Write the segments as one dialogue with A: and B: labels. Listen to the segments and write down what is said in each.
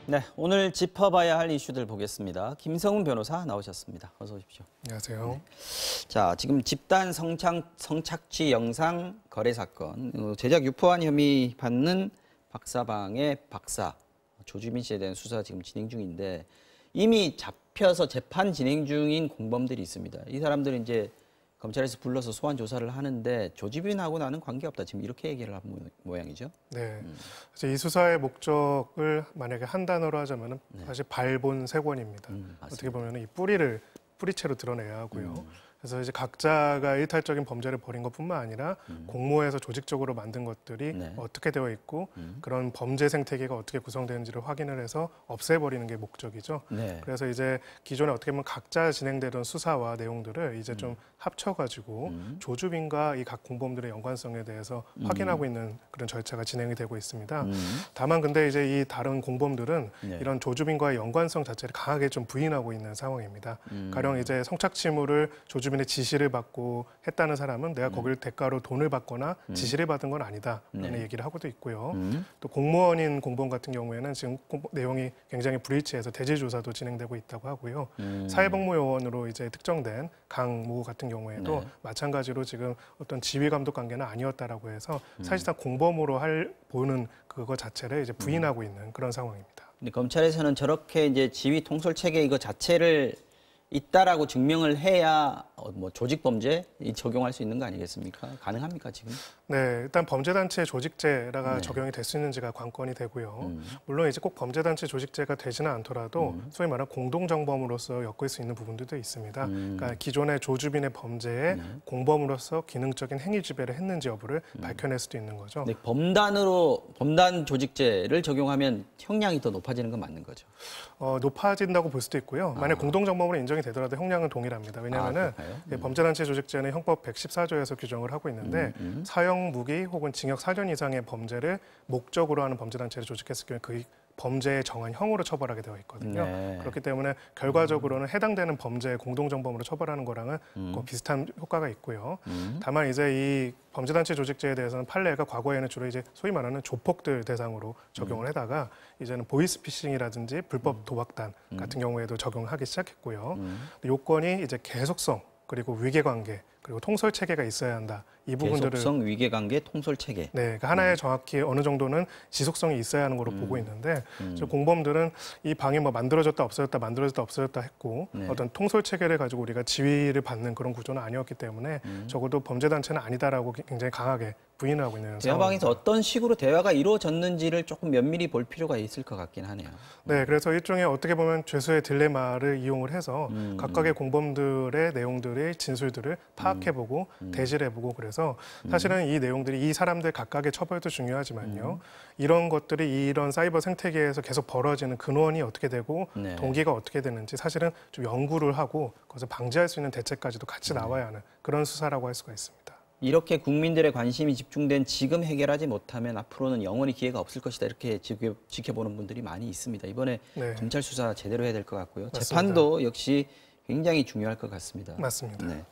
A: 네, 오늘 짚어봐야 할 이슈들 보겠습니다. 김성훈 변호사 나오셨습니다. 어서 오십시오.
B: 안녕하세요.
A: 네. 자, 지금 집단 성착취 영상 거래 사건, 제작 유포한 혐의 받는 박사방의 박사 조주빈 씨에 대한 수사 지금 진행 중인데 이미 잡혀서 재판 진행 중인 공범들이 있습니다. 이 사람들은 이제 검찰에서 불러서 소환 조사를 하는데 조주빈하고 나는 관계없다. 지금 이렇게 얘기를 한 모양이죠.
B: 네. 이 수사의 목적을 만약에 한 단어로 하자면 사실 발본색원입니다. 어떻게 보면 이 뿌리채로 드러내야 하고요. 그래서 이제 각자가 일탈적인 범죄를 벌인 것뿐만 아니라 공모해서 조직적으로 만든 것들이 어떻게 되어 있고 그런 범죄 생태계가 어떻게 구성되는지를 확인을 해서 없애버리는 게 목적이죠. 그래서 이제 기존에 어떻게 보면 각자 진행되던 수사와 내용들을 이제 좀 합쳐가지고 조주빈과 이 각 공범들의 연관성에 대해서 확인하고 있는 그런 절차가 진행이 되고 있습니다. 다만 근데 이제 이 다른 공범들은 이런 조주빈과의 연관성 자체를 강하게 좀 부인하고 있는 상황입니다. 가령 이제 성착취물을 조주빈의 지시를 받고 했다는 사람은 내가 거기를 대가로 돈을 받거나 지시를 받은 건 아니다 라는 얘기를 하고도 있고요. 또 공무원인 공범 같은 경우에는 지금 내용이 굉장히 불일치해서 대질 조사도 진행되고 있다고 하고요. 사회복무요원으로 이제 특정된 강모 같은 경우에도 마찬가지로 지금 어떤 지휘 감독 관계는 아니었다라고 해서 사실상 공범으로 보는 그거 자체를 이제 부인하고 있는 그런 상황입니다.
A: 근데 검찰에서는 저렇게 이제 지휘 통솔 체계 이거 자체를 있다라고 증명을 해야 뭐 조직 범죄 적용할 수 있는 거 아니겠습니까? 가능합니까 지금?
B: 네, 일단 범죄단체 조직죄가 적용이 될 수 있는지가 관건이 되고요. 물론 이제 꼭 범죄단체 조직죄가 되지는 않더라도 소위 말하는 공동정범으로서 엮을 수 있는 부분들도 있습니다. 그러니까 기존의 조주빈의 범죄에 공범으로서 기능적인 행위 지배를 했는지 여부를 밝혀낼 수도 있는 거죠.
A: 네, 범단 조직죄를 적용하면 형량이 더 높아지는 건 맞는 거죠?
B: 높아진다고 볼 수도 있고요. 만약 공동정범으로 인정이 되더라도 형량은 동일합니다. 왜냐하면은 범죄단체 조직죄는 형법 114조에서 규정을 하고 있는데 사형, 무기 혹은 징역 4년 이상의 범죄를 목적으로 하는 범죄단체를 조직했을 경우에 그 범죄에 정한 형으로 처벌하게 되어 있거든요. 그렇기 때문에 결과적으로는 해당되는 범죄 공동정범으로 처벌하는 거랑은 비슷한 효과가 있고요. 다만 이제 이 범죄단체 조직죄에 대해서는 판례가 과거에는 주로 이제 소위 말하는 조폭들 대상으로 적용을 하다가 이제는 보이스피싱이라든지 불법 도박단 같은 경우에도 적용하기 시작했고요. 요건이 이제 계속성 그리고 위계관계 그리고 통솔 체계가 있어야 한다. 이 부분들을
A: 계속성, 위계관계, 통솔 체계.
B: 네, 그러니까 하나에 정확히 어느 정도는 지속성이 있어야 하는 거로 보고 있는데 공범들은 이 방이 뭐 만들어졌다 없어졌다 했고 어떤 통솔 체계를 가지고 우리가 지휘를 받는 그런 구조는 아니었기 때문에 적어도 범죄단체는 아니다라고 굉장히 강하게 부인하고 있는 상황입니다.
A: 대화방에서 어떤 식으로 대화가 이루어졌는지를 조금 면밀히 볼 필요가 있을 것 같긴 하네요.
B: 네, 그래서 일종의 어떻게 보면 죄수의 딜레마를 이용을 해서 각각의 공범들의 내용들의 진술들을 파악해보고 대질해보고 그래서 사실은 이 내용들이 이 사람들 각각의 처벌도 중요하지만요. 이런 것들이 이런 사이버 생태계에서 계속 벌어지는 근원이 어떻게 되고 동기가 어떻게 되는지 사실은 좀 연구를 하고 그것을 방지할 수 있는 대책까지도 같이 나와야 하는 그런 수사라고 할 수가 있습니다.
A: 이렇게 국민들의 관심이 집중된 지금 해결하지 못하면 앞으로는 영원히 기회가 없을 것이다. 이렇게 지켜보는 분들이 많이 있습니다. 이번에 검찰 수사 제대로 해야 될 것 같고요. 맞습니다. 재판도 역시 굉장히 중요할 것 같습니다.
B: 맞습니다.
A: 네.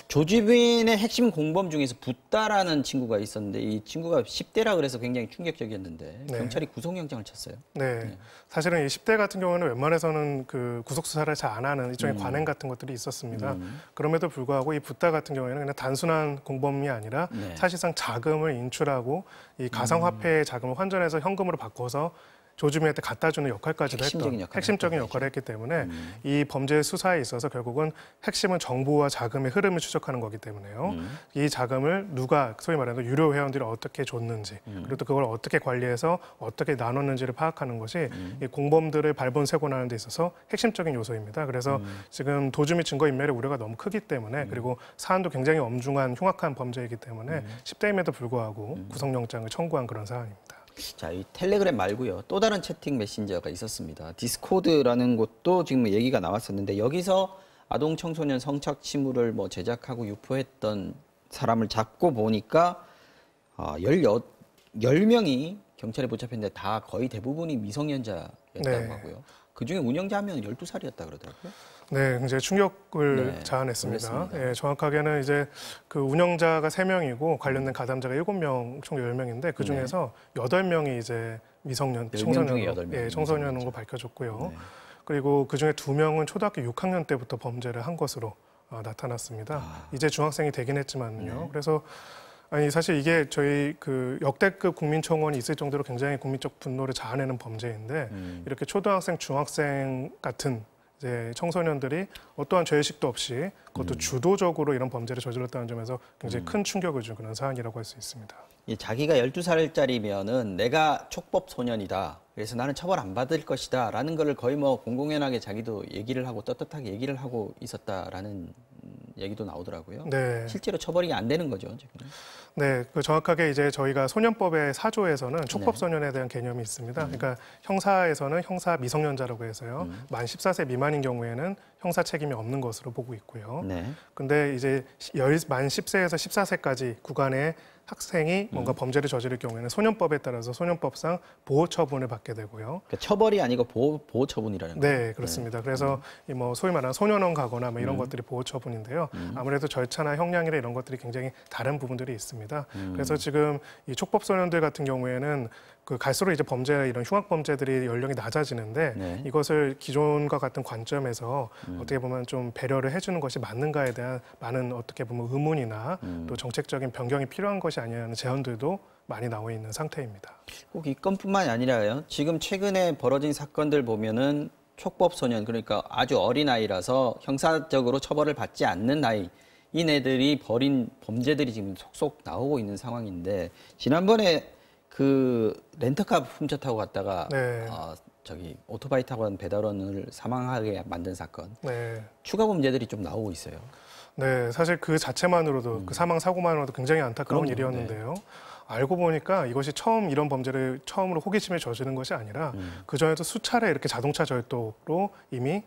A: 조주빈의 핵심 공범 중에서 붓다라는 친구가 있었는데 이 친구가 10대라 그래서 굉장히 충격적이었는데 경찰이 구속영장을 쳤어요.
B: 네. 사실은 이 10대 같은 경우는 웬만해서는 그 구속수사를 잘 안 하는 일종의 관행 같은 것들이 있었습니다. 그럼에도 불구하고 이 붓다 같은 경우에는 그냥 단순한 공범이 아니라 사실상 자금을 인출하고 이 가상화폐의 자금을 환전해서 현금으로 바꿔서 조주빈한테 갖다 주는 역할까지도 핵심적인 역할을 했기 때문에 이 범죄 수사에 있어서 결국은 핵심은 정보와 자금의 흐름을 추적하는 거기 때문에요. 이 자금을 누가 소위 말하는 유료 회원들이 어떻게 줬는지 그리고 또 그걸 어떻게 관리해서 어떻게 나눴는지를 파악하는 것이 이 공범들을 발본색원하는 데 있어서 핵심적인 요소입니다. 그래서 지금 도주 및 증거인멸의 우려가 너무 크기 때문에 그리고 사안도 굉장히 엄중한 흉악한 범죄이기 때문에 10대임에도 불구하고 구속영장을 청구한 그런 사안입니다.
A: 자, 이 텔레그램 말고요. 또 다른 채팅 메신저가 있었습니다. 디스코드라는 곳도 지금 얘기가 나왔었는데 여기서 아동 청소년 성착취물을 뭐 제작하고 유포했던 사람을 잡고 보니까 10명이 경찰에 붙잡혔는데 다 거의 대부분이 미성년자였다고 하고요. 그중에 운영자 한 명은 12살이었다 그러더라고요.
B: 네, 굉장히 충격을
A: 네,
B: 자아냈습니다.
A: 놀랐습니다.
B: 예, 정확하게는 이제 그 운영자가 3명이고 관련된 가담자가 7명, 총 10명인데 그 중에서 8명이 이제 미성년,
A: 10명 중에
B: 청소년으로
A: 8명
B: 예, 청소년으로 거 밝혀졌고요.
A: 네.
B: 그리고 그 중에 2명은 초등학교 6학년 때부터 범죄를 한 것으로 나타났습니다. 이제 중학생이 되긴 했지만요.
A: 네.
B: 그래서 아니 사실 이게 저희 그 역대급 국민청원이 있을 정도로 굉장히 국민적 분노를 자아내는 범죄인데 이렇게 초등학생, 중학생 같은 이제 청소년들이 어떠한 죄의식도 없이 그것도 주도적으로 이런 범죄를 저질렀다는 점에서 굉장히 큰 충격을 준 그런 사안이라고 할 수 있습니다.
A: 자기가 12살짜리면은 내가 촉법 소년이다. 그래서 나는 처벌 안 받을 것이다. 라는 거를 거의 뭐 공공연하게 자기도 얘기를 하고 떳떳하게 얘기를 하고 있었다라는 얘기도 나오더라고요.
B: 네.
A: 실제로 처벌이 안 되는 거죠, 지금.
B: 네, 그 정확하게 이제 저희가 소년법의 4조에서는 촉법소년에 대한 개념이 있습니다. 그러니까 형사에서는 형사 미성년자라고 해서요. 만 14세 미만인 경우에는 형사 책임이 없는 것으로 보고 있고요.
A: 네.
B: 근데 이제 만 10세에서 14세까지 구간의 학생이 뭔가 범죄를 저지를 경우에는 소년법에 따라서 소년법상 보호 처분을 받게 되고요.
A: 그러니까 처벌이 아니고 보호 처분이라는 거예요.
B: 네, 그렇습니다. 그래서 이 뭐 소위 말하는 소년원 가거나 뭐 이런 것들이 보호 처분인데요. 아무래도 절차나 형량이나 이런 것들이 굉장히 다른 부분들이 있습니다. 그래서 지금 이 촉법 소년들 같은 경우에는 그 갈수록 이제 범죄 이런 흉악 범죄들이 연령이 낮아지는데
A: 네.
B: 이것을 기존과 같은 관점에서 어떻게 보면 좀 배려를 해주는 것이 맞는가에 대한 많은 어떻게 보면 의문이나 또 정책적인 변경이 필요한 것이 아니냐는 제언들도 많이 나와 있는 상태입니다.
A: 꼭 이 건뿐만이 아니라요. 지금 최근에 벌어진 사건들 보면은 촉법 소년 그러니까 아주 어린 아이라서 형사적으로 처벌을 받지 않는 나이 이네들이 벌인 범죄들이 지금 속속 나오고 있는 상황인데 지난번에 그 렌터카 훔쳐 타고 갔다가
B: 네.
A: 저기 오토바이 타고 간 배달원을 사망하게 만든 사건
B: 네.
A: 추가 범죄들이 좀 나오고 있어요.
B: 네, 사실 그 자체만으로도 그 사망 사고만으로도 굉장히 안타까운
A: 그럼요,
B: 일이었는데요. 알고 보니까 이것이 처음 이런 범죄를 처음으로 호기심에 저지른 것이 아니라 그 전에도 수차례 이렇게 자동차 절도로 이미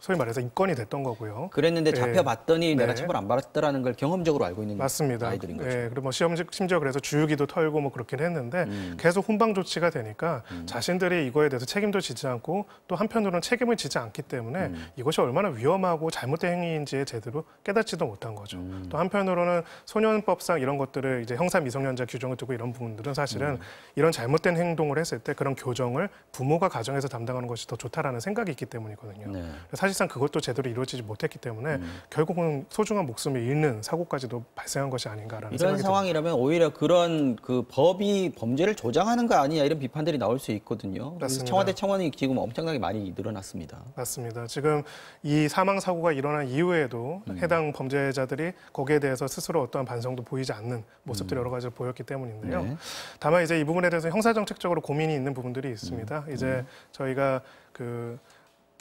B: 소위 말해서 입건이 됐던 거고요.
A: 그랬는데
B: 네.
A: 잡혀봤더니 내가
B: 네.
A: 처벌 안 받았다라는 걸 경험적으로 알고 있는
B: 맞습니다.
A: 아이들인 거죠.
B: 네, 그리고 뭐 심지어 그래서 주유기도 털고 뭐 그렇긴 했는데 계속 훈방 조치가 되니까 자신들이 이거에 대해서 책임도 지지 않고 또 한편으로는 책임을 지지 않기 때문에 이것이 얼마나 위험하고 잘못된 행위인지에 제대로 깨닫지도 못한 거죠. 또 한편으로는 소년법상 이런 것들을 이제 형사 미성년자 규정을 두고 이런 부분들은 사실은 이런 잘못된 행동을 했을 때 그런 교정을 부모가 가정에서 담당하는 것이 더 좋다라는 생각이 있기 때문이거든요.
A: 네.
B: 사실상 그것도 제대로 이루어지지 못했기 때문에 결국은 소중한 목숨을 잃는 사고까지도 발생한 것이 아닌가라는
A: 이런
B: 생각이 듭니다.
A: 상황이라면 오히려 그런 그 법이 범죄를 조장하는 거 아니냐 이런 비판들이 나올 수 있거든요.
B: 맞습니다.
A: 청와대 청원이 지금 엄청나게 많이 늘어났습니다.
B: 맞습니다. 지금 이 사망 사고가 일어난 이후에도 해당 범죄자들이 거기에 대해서 스스로 어떠한 반성도 보이지 않는 모습들이 여러 가지를 보였기 때문인데요.
A: 네.
B: 다만 이제 이 부분에 대해서 형사정책적으로 고민이 있는 부분들이 있습니다. 이제 저희가 그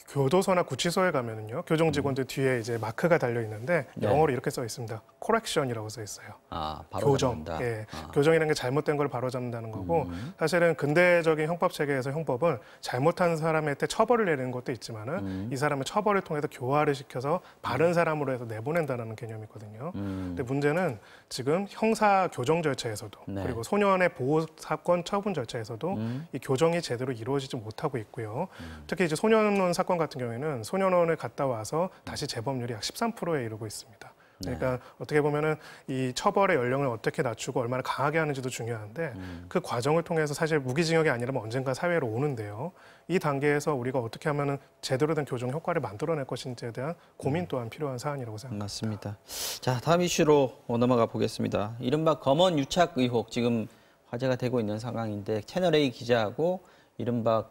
B: 교도소나 구치소에 가면은요 교정 직원들 뒤에 이제 마크가 달려 있는데
A: 네.
B: 영어로 이렇게 써 있습니다. correction이라고 써 있어요.
A: 바로
B: 교정.
A: 잡는다.
B: 예. 교정이라는 게 잘못된 걸 바로잡는다는 거고 사실은 근대적인 형법 체계에서 형법은 잘못한 사람한테 처벌을 내리는 것도 있지만은 이 사람을 처벌을 통해서 교화를 시켜서 바른 사람으로 해서 내보낸다는 개념이거든요. 근데 문제는 지금 형사 교정 절차에서도
A: 네.
B: 그리고 소년의 보호 사건 처분 절차에서도 이 교정이 제대로 이루어지지 못하고 있고요. 특히 이제 소년원 사건 같은 경우에는 소년원을 갔다 와서 다시 재범률이 약 13%에 이르고 있습니다. 그러니까 어떻게 보면은 이 처벌의 연령을 어떻게 낮추고 얼마나 강하게 하는지도 중요한데 그 과정을 통해서 사실 무기징역이 아니라면 언젠가 사회로 오는데요. 이 단계에서 우리가 어떻게 하면은 제대로 된 교정 효과를 만들어낼 것인지에 대한 고민 또한 필요한 사안이라고 생각합니다.
A: 맞습니다. 자, 다음 이슈로 넘어가 보겠습니다. 이른바 검언 유착 의혹 지금 화제가 되고 있는 상황인데 채널A 기자하고 이른바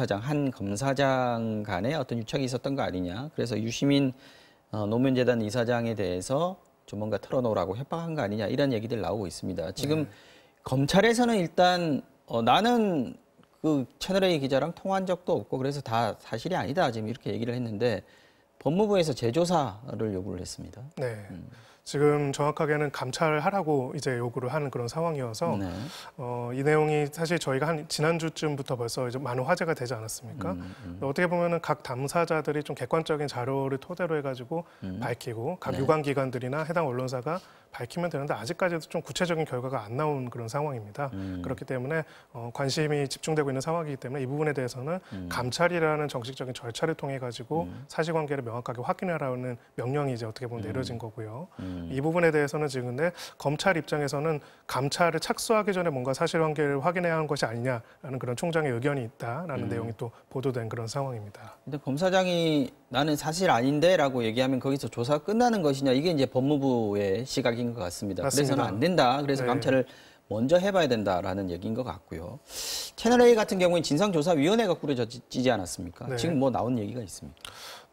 A: 한 검사장 간에 어떤 유착이 있었던 거 아니냐. 그래서 유시민 노무현재단 이사장에 대해서 좀 뭔가 털어놓으라고 협박한 거 아니냐 이런 얘기들 나오고 있습니다. 지금 검찰에서는 일단 나는 그 채널A 기자랑 통화한 적도 없고 그래서 다 사실이 아니다 지금 이렇게 얘기를 했는데 법무부에서 재조사를 요구를 했습니다.
B: 네. 지금 정확하게는 감찰하라고 이제 요구를 하는 그런 상황이어서
A: 네.
B: 이 내용이 사실 저희가 한 지난주쯤부터 벌써 이제 많은 화제가 되지 않았습니까? 어떻게 보면은 각 당사자들이 좀 객관적인 자료를 토대로 해가지고 밝히고 각 유관기관들이나 해당 언론사가 밝히면 되는데 아직까지도 좀 구체적인 결과가 안 나온 그런 상황입니다. 그렇기 때문에 관심이 집중되고 있는 상황이기 때문에 이 부분에 대해서는 감찰이라는 정식적인 절차를 통해 가지고 사실관계를 명확하게 확인하라는 명령이 이제 어떻게 보면 내려진 거고요. 이 부분에 대해서는 지금 근데 검찰 입장에서는 감찰을 착수하기 전에 뭔가 사실관계를 확인해야 하는 것이 아니냐라는 그런 총장의 의견이 있다라는 내용이 또 보도된 그런 상황입니다.
A: 근데 검사장이 나는 사실 아닌데라고 얘기하면 거기서 조사가 끝나는 것이냐 이게 이제 법무부의 시각인 것 같습니다.
B: 맞습니다.
A: 그래서는 안 된다. 그래서
B: 네.
A: 감찰을 먼저 해봐야 된다라는 얘기인 것 같고요. 채널A 같은 경우는 진상조사위원회가 꾸려지지 않았습니까?
B: 네.
A: 지금 뭐 나온 얘기가 있습니까?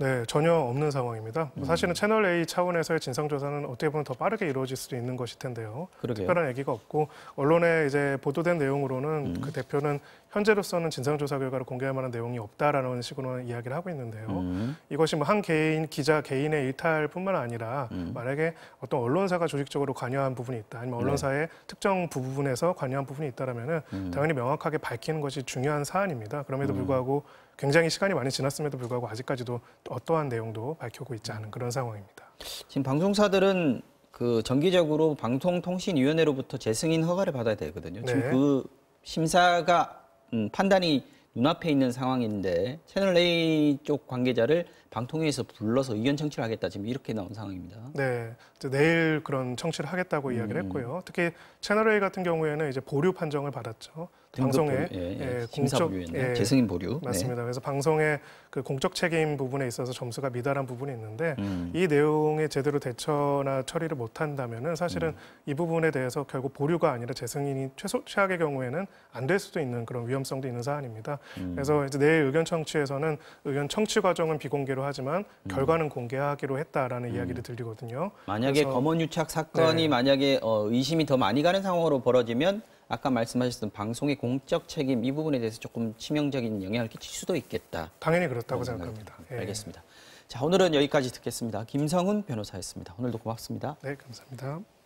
B: 네, 전혀 없는 상황입니다. 사실은 채널 A 차원에서의 진상조사는 어떻게 보면 더 빠르게 이루어질 수도 있는 것일 텐데요.
A: 그러게요.
B: 특별한 얘기가 없고 언론에 이제 보도된 내용으로는 그 대표는 현재로서는 진상조사 결과를 공개할 만한 내용이 없다라는 식으로는 이야기를 하고 있는데요. 이것이 뭐 한 개인 기자 개인의 일탈뿐만 아니라 만약에 어떤 언론사가 조직적으로 관여한 부분이 있다, 아니면 언론사의 특정 부분에서 관여한 부분이 있다라면은 당연히 명확하게 밝히는 것이 중요한 사안입니다. 그럼에도 불구하고 굉장히 시간이 많이 지났음에도 불구하고 아직까지도 어떠한 내용도 밝히고 있지 않은 그런 상황입니다.
A: 지금 방송사들은 그 정기적으로 방송통신위원회로부터 재승인 허가를 받아야 되거든요. 지금
B: 네.
A: 그 심사가 판단이 눈앞에 있는 상황인데 채널A 쪽 관계자를 방통위에서 불러서 의견 청취를 하겠다 지금 이렇게 나온 상황입니다.
B: 네, 이제 내일 그런 청취를 하겠다고 이야기를 했고요. 특히 채널 A 같은 경우에는 이제 보류 판정을 받았죠. 방송의
A: 심사보류였네요. 재승인 보류.
B: 맞습니다. 그래서 방송의 그 공적 책임 부분에 있어서 점수가 미달한 부분이 있는데 이 내용에 제대로 대처나 처리를 못한다면은 사실은 이 부분에 대해서 결국 보류가 아니라 재승인이 최악의 경우에는 안 될 수도 있는 그런 위험성도 있는 사안입니다. 그래서 이제 내일 의견 청취에서는 의견 청취 과정은 비공개로 하지만 결과는 공개하기로 했다라는 이야기를 들리거든요.
A: 만약에 검언유착 사건이 만약에 의심이 더 많이 가는 상황으로 벌어지면 아까 말씀하셨던 방송의 공적 책임 이 부분에 대해서 조금 치명적인 영향을 끼칠 수도 있겠다.
B: 당연히 그렇다고 생각합니다.
A: 알겠습니다. 자, 오늘은 여기까지 듣겠습니다. 김성훈 변호사였습니다. 오늘도 고맙습니다.
B: 네, 감사합니다.